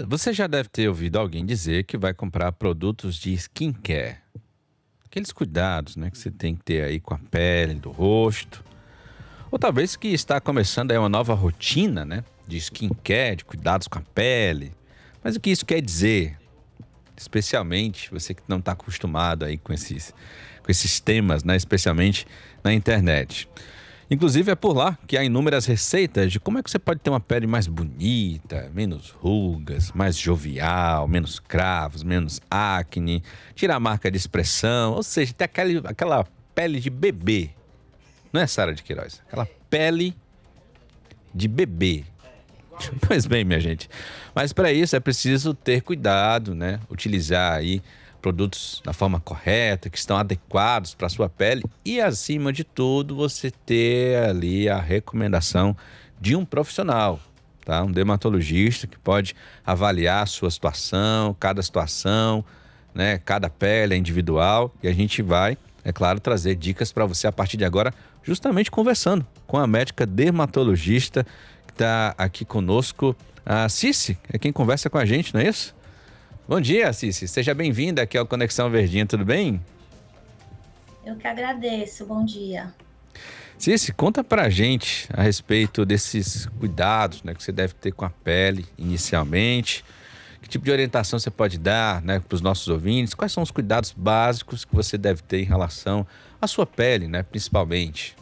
Você já deve ter ouvido alguém dizer que vai comprar produtos de skincare. Aqueles cuidados, né, que você tem que ter aí com a pele, do rosto. Ou talvez que está começando aí uma nova rotina, né, de skincare, de cuidados com a pele. Mas o que isso quer dizer? Especialmente você que não está acostumado aí com esses temas, né, especialmente na internet. Inclusive é por lá que há inúmeras receitas de como é que você pode ter uma pele mais bonita, menos rugas, mais jovial, menos cravos, menos acne, tirar a marca de expressão, ou seja, ter aquela pele de bebê. Não é, Sara de Queiroz? Aquela pele de bebê. Pois bem, minha gente. Mas para isso é preciso ter cuidado, né? Utilizar aí produtos da forma correta, que estão adequados para a sua pele e, acima de tudo, você ter ali a recomendação de um profissional, tá? Um dermatologista que pode avaliar a sua situação, né? Cada pele é individual e a gente vai, é claro, trazer dicas para você a partir de agora, justamente conversando com a médica dermatologista que está aqui conosco, a Cici, é quem conversa com a gente, não é isso? Bom dia, Cici. Seja bem-vinda aqui ao Conexão Verdinha, tudo bem? Eu que agradeço, bom dia. Cici, conta pra gente a respeito desses cuidados, né, que você deve ter com a pele inicialmente. Que tipo de orientação você pode dar, né, para os nossos ouvintes? Quais são os cuidados básicos que você deve ter em relação à sua pele, né, principalmente?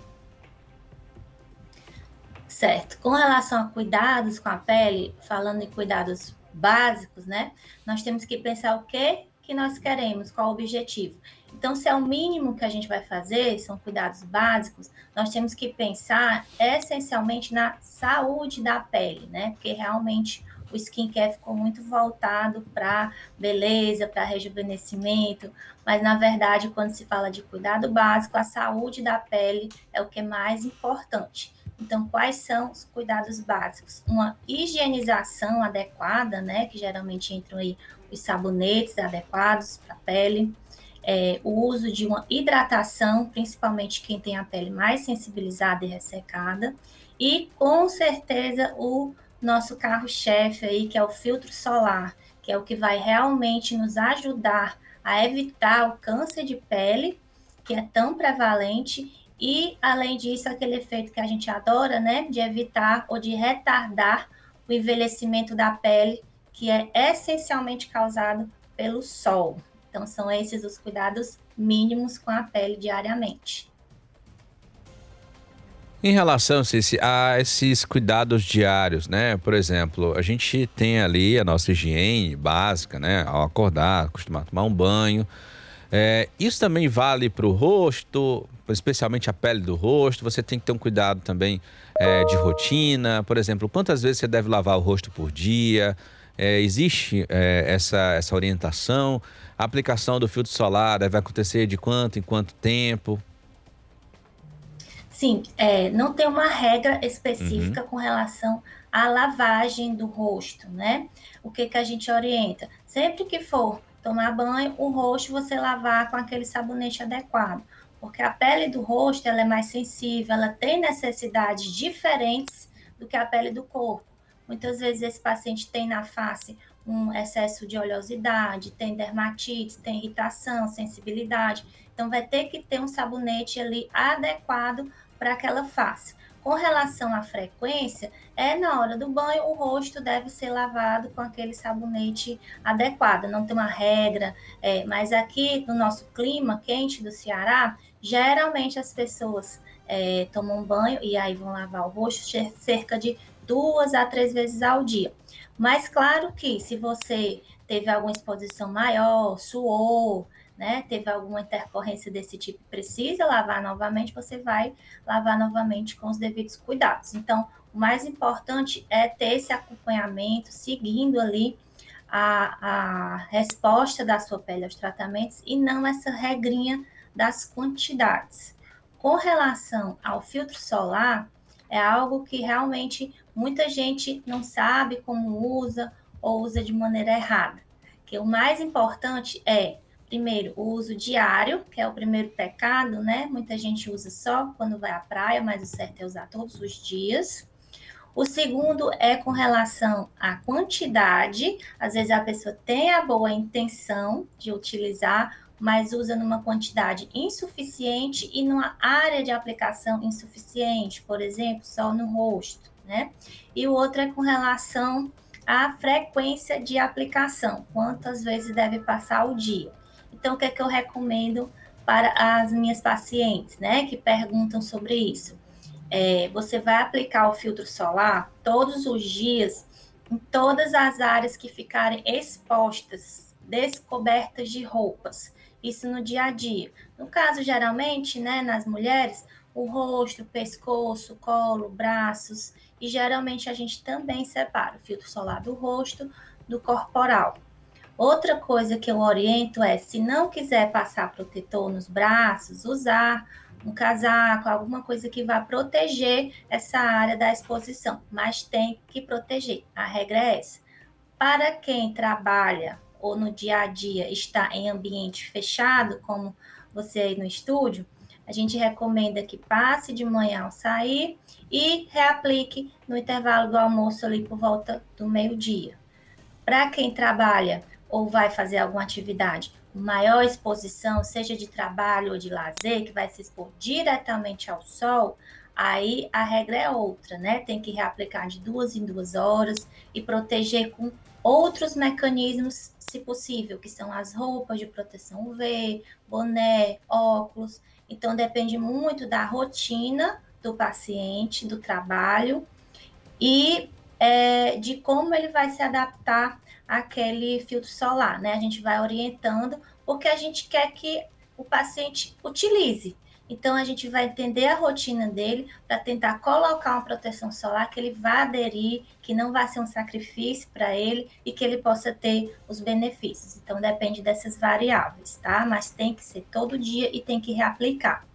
Certo, com relação a cuidados com a pele, falando em cuidados básicos, né? Nós temos que pensar o que nós queremos, qual o objetivo. Então, se é o mínimo que a gente vai fazer, são cuidados básicos, nós temos que pensar essencialmente na saúde da pele, né? Porque realmente o skincare ficou muito voltado para beleza, para rejuvenescimento, mas na verdade, quando se fala de cuidado básico, a saúde da pele é o que é mais importante. Então, quais são os cuidados básicos? Uma higienização adequada, né? Que geralmente entram aí os sabonetes adequados para a pele. O uso de uma hidratação, principalmente quem tem a pele mais sensibilizada e ressecada. E, com certeza, o nosso carro-chefe aí, que é o filtro solar, que é o que vai realmente nos ajudar a evitar o câncer de pele, que é tão prevalente, e, além disso, aquele efeito que a gente adora, né, de evitar ou de retardar o envelhecimento da pele, que é essencialmente causado pelo sol. Então, são esses os cuidados mínimos com a pele diariamente. Em relação, Cici, a esses cuidados diários, né? Por exemplo, a gente tem ali a nossa higiene básica, né? Ao acordar, costumar tomar um banho. Isso também vale para o rosto, especialmente a pele do rosto. Você tem que ter um cuidado também de rotina. Por exemplo, quantas vezes você deve lavar o rosto por dia? Existe essa orientação? A aplicação do filtro solar deve acontecer de quanto em quanto tempo? Sim, não tem uma regra Uhum. específica com relação à lavagem do rosto, né? O que que a gente orienta? Sempre que for tomar banho, o rosto você lavar com aquele sabonete adequado, porque a pele do rosto ela é mais sensível, ela tem necessidades diferentes do que a pele do corpo. Muitas vezes esse paciente tem na face um excesso de oleosidade, tem dermatite, tem irritação, sensibilidade. Então vai ter que ter um sabonete ali adequado para que ela faça. Com relação à frequência, na hora do banho, o rosto deve ser lavado com aquele sabonete adequado, não tem uma regra, mas aqui no nosso clima quente do Ceará, geralmente as pessoas tomam banho e aí vão lavar o rosto cerca de 2 a 3 vezes ao dia. Mas claro que se você teve alguma exposição maior, suor, né, teve alguma intercorrência desse tipo, precisa lavar novamente, você vai lavar novamente com os devidos cuidados. Então, o mais importante é ter esse acompanhamento, seguindo ali a resposta da sua pele aos tratamentos e não essa regrinha das quantidades. Com relação ao filtro solar, é algo que realmente muita gente não sabe como usa ou usa de maneira errada. Que o mais importante é, primeiro, o uso diário, que é o primeiro pecado, né? Muita gente usa só quando vai à praia, mas o certo é usar todos os dias. O segundo é com relação à quantidade. Às vezes a pessoa tem a boa intenção de utilizar, mas usa numa quantidade insuficiente e numa área de aplicação insuficiente, por exemplo, só no rosto, né? E o outro é com relação à frequência de aplicação, quantas vezes deve passar ao dia. Então, o que é que eu recomendo para as minhas pacientes, né, que perguntam sobre isso? Você vai aplicar o filtro solar todos os dias em todas as áreas que ficarem expostas, descobertas de roupas. Isso no dia a dia. No caso, geralmente, né, nas mulheres, o rosto, o pescoço, o colo, braços, e geralmente a gente também separa o filtro solar do rosto do corporal. Outra coisa que eu oriento é, se não quiser passar protetor nos braços, usar um casaco, alguma coisa que vá proteger essa área da exposição, mas tem que proteger. A regra é essa. Para quem trabalha ou no dia a dia está em ambiente fechado, como você aí no estúdio, a gente recomenda que passe de manhã ao sair e reaplique no intervalo do almoço ali por volta do meio-dia. Para quem trabalha ou vai fazer alguma atividade com maior exposição, seja de trabalho ou de lazer, que vai se expor diretamente ao sol, aí a regra é outra, né? Tem que reaplicar de 2 em 2 horas e proteger com outros mecanismos, se possível, que são as roupas de proteção UV, boné, óculos. Então, depende muito da rotina do paciente, do trabalho e de como ele vai se adaptar àquele filtro solar, né? A gente vai orientando, porque a gente quer que o paciente utilize. Então, a gente vai entender a rotina dele para tentar colocar uma proteção solar que ele vá aderir, que não vai ser um sacrifício para ele e que ele possa ter os benefícios. Então, depende dessas variáveis, tá? Mas tem que ser todo dia e tem que reaplicar.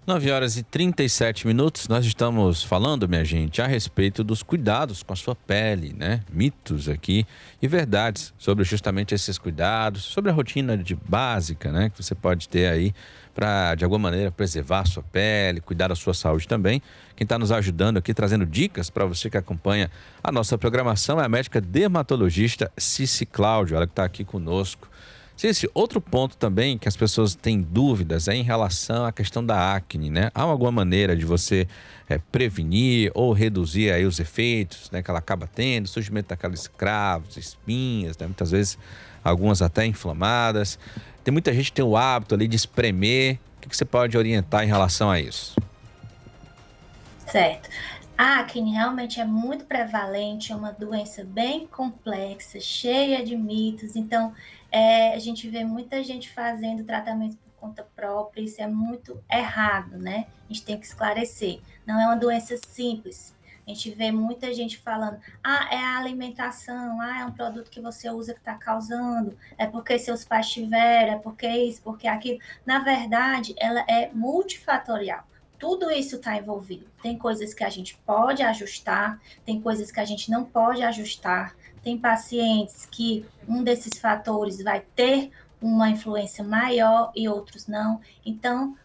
9h37, nós estamos falando, minha gente, a respeito dos cuidados com a sua pele, né? Mitos aqui e verdades sobre justamente esses cuidados, sobre a rotina básica, né? Que você pode ter aí para, de alguma maneira, preservar a sua pele, cuidar da sua saúde também. Quem está nos ajudando aqui, trazendo dicas para você que acompanha a nossa programação é a médica dermatologista Cici Cláudio, ela que está aqui conosco. Esse outro ponto também que as pessoas têm dúvidas é em relação à questão da acne, né? Há alguma maneira de você prevenir ou reduzir aí os efeitos, né, que ela acaba tendo, surgimento daqueles cravos, espinhas, né? Muitas vezes algumas até inflamadas. Tem muita gente que tem o hábito ali de espremer. O que você pode orientar em relação a isso? Certo. A acne realmente é muito prevalente, é uma doença bem complexa, cheia de mitos. Então, a gente vê muita gente fazendo tratamento por conta própria, isso é muito errado, né? A gente tem que esclarecer. Não é uma doença simples. A gente vê muita gente falando, é a alimentação, é um produto que você usa que está causando, é porque seus pais tiveram, é porque isso, porque aquilo. Na verdade, ela é multifatorial. Tudo isso está envolvido. Tem coisas que a gente pode ajustar, tem coisas que a gente não pode ajustar. Tem pacientes que um desses fatores vai ter uma influência maior e outros não. Então,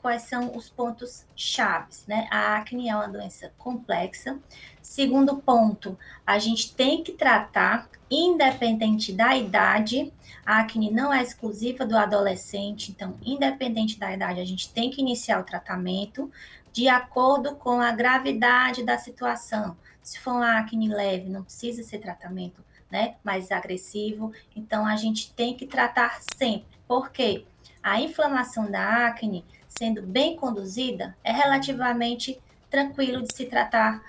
quais são os pontos chaves, né? A acne é uma doença complexa. Segundo ponto, a gente tem que tratar independente da idade. A acne não é exclusiva do adolescente, então, independente da idade, a gente tem que iniciar o tratamento de acordo com a gravidade da situação. Se for uma acne leve, não precisa ser tratamento, né, mais agressivo. Então, a gente tem que tratar sempre. Por quê? A inflamação da acne, sendo bem conduzida, é relativamente tranquilo de se tratar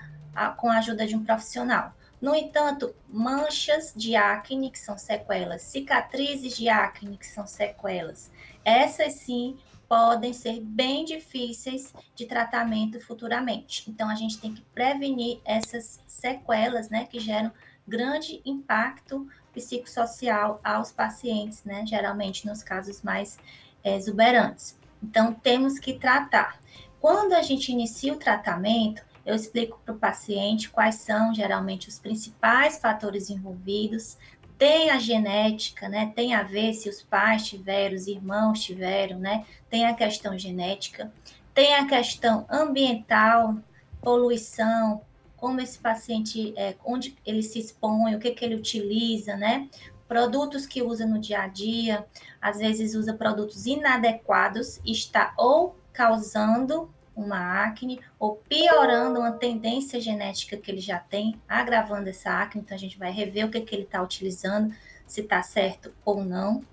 com a ajuda de um profissional. No entanto, manchas de acne, que são sequelas, cicatrizes de acne, que são sequelas, essas sim podem ser bem difíceis de tratamento futuramente. Então, a gente tem que prevenir essas sequelas, né, que geram grande impacto psicossocial aos pacientes, né, geralmente nos casos mais exuberantes. Então, temos que tratar. Quando a gente inicia o tratamento, eu explico para o paciente quais são geralmente os principais fatores envolvidos. Tem a genética, né? Tem a ver se os pais tiveram, os irmãos tiveram, né? Tem a questão genética, tem a questão ambiental, poluição, como esse paciente, onde ele se expõe, o que ele utiliza, né? Produtos que usa no dia a dia, às vezes usa produtos inadequados, está ou causando uma acne ou piorando uma tendência genética que ele já tem, agravando essa acne. Então a gente vai rever o que ele está utilizando, se está certo ou não.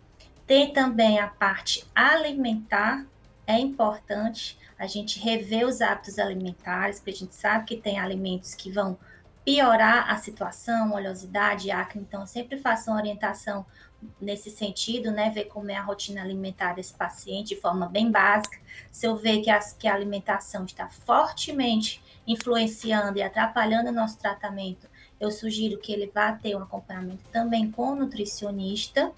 Tem também a parte alimentar, é importante a gente rever os hábitos alimentares, porque a gente sabe que tem alimentos que vão piorar a situação, oleosidade, acne, então eu sempre faço uma orientação nesse sentido, né, ver como é a rotina alimentar desse paciente de forma bem básica. Se eu ver que a alimentação está fortemente influenciando e atrapalhando o nosso tratamento, eu sugiro que ele vá ter um acompanhamento também com o nutricionista,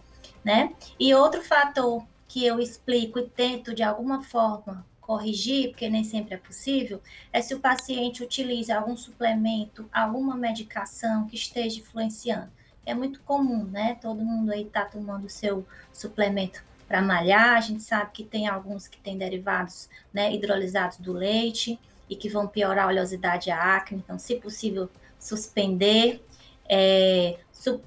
né? E outro fator que eu explico e tento de alguma forma corrigir, porque nem sempre é possível, é se o paciente utiliza algum suplemento, alguma medicação que esteja influenciando. É muito comum, né? Todo mundo aí está tomando o seu suplemento para malhar, a gente sabe que tem alguns que têm derivados, né, hidrolisados do leite e que vão piorar a oleosidade e a acne, então, se possível, suspender.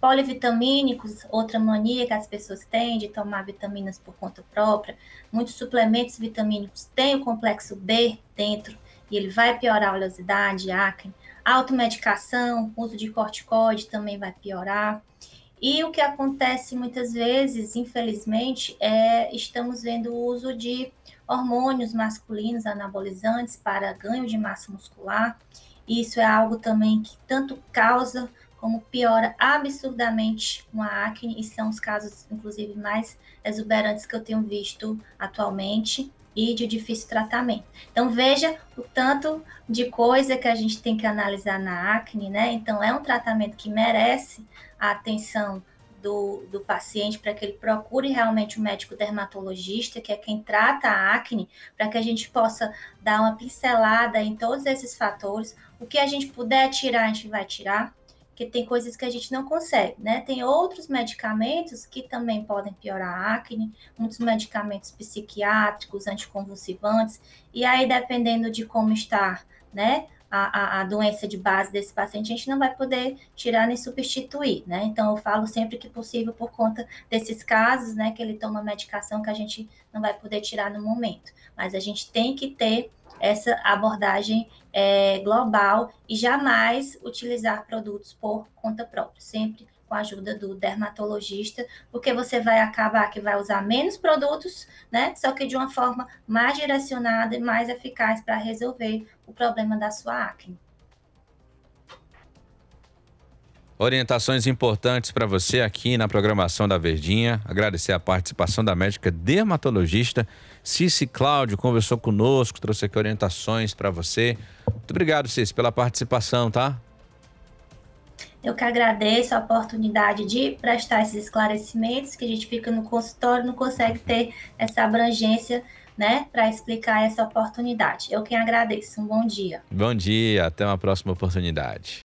Polivitamínicos, outra mania que as pessoas têm de tomar vitaminas por conta própria. Muitos suplementos vitamínicos têm o complexo B dentro e ele vai piorar a oleosidade, a acne. Automedicação, uso de corticoide também vai piorar. E o que acontece muitas vezes, infelizmente, estamos vendo o uso de hormônios masculinos anabolizantes para ganho de massa muscular. Isso é algo também que tanto causa como piora absurdamente uma acne, e são os casos, inclusive, mais exuberantes que eu tenho visto atualmente e de difícil tratamento. Então, veja o tanto de coisa que a gente tem que analisar na acne, né? Então, é um tratamento que merece a atenção do paciente para que ele procure realmente um médico dermatologista, que é quem trata a acne, para que a gente possa dar uma pincelada em todos esses fatores. O que a gente puder tirar, a gente vai tirar, porque tem coisas que a gente não consegue, né? Tem outros medicamentos que também podem piorar a acne, muitos medicamentos psiquiátricos, anticonvulsivantes, e aí, dependendo de como está, né, a doença de base desse paciente, a gente não vai poder tirar nem substituir, né? Então, eu falo sempre que possível por conta desses casos, né, que ele toma medicação que a gente não vai poder tirar no momento. Mas a gente tem que ter essa abordagem global e jamais utilizar produtos por conta própria, sempre com a ajuda do dermatologista, porque você vai acabar que vai usar menos produtos, né? Só que de uma forma mais direcionada e mais eficaz para resolver o problema da sua acne. Orientações importantes para você aqui na programação da Verdinha. Agradecer a participação da médica dermatologista Cici Cláudio, conversou conosco, trouxe aqui orientações para você. Muito obrigado, Cici, pela participação, tá? Eu que agradeço a oportunidade de prestar esses esclarecimentos, que a gente fica no consultório, não consegue ter essa abrangência, né, para explicar essa oportunidade. Eu que agradeço. Um bom dia. Bom dia, até uma próxima oportunidade.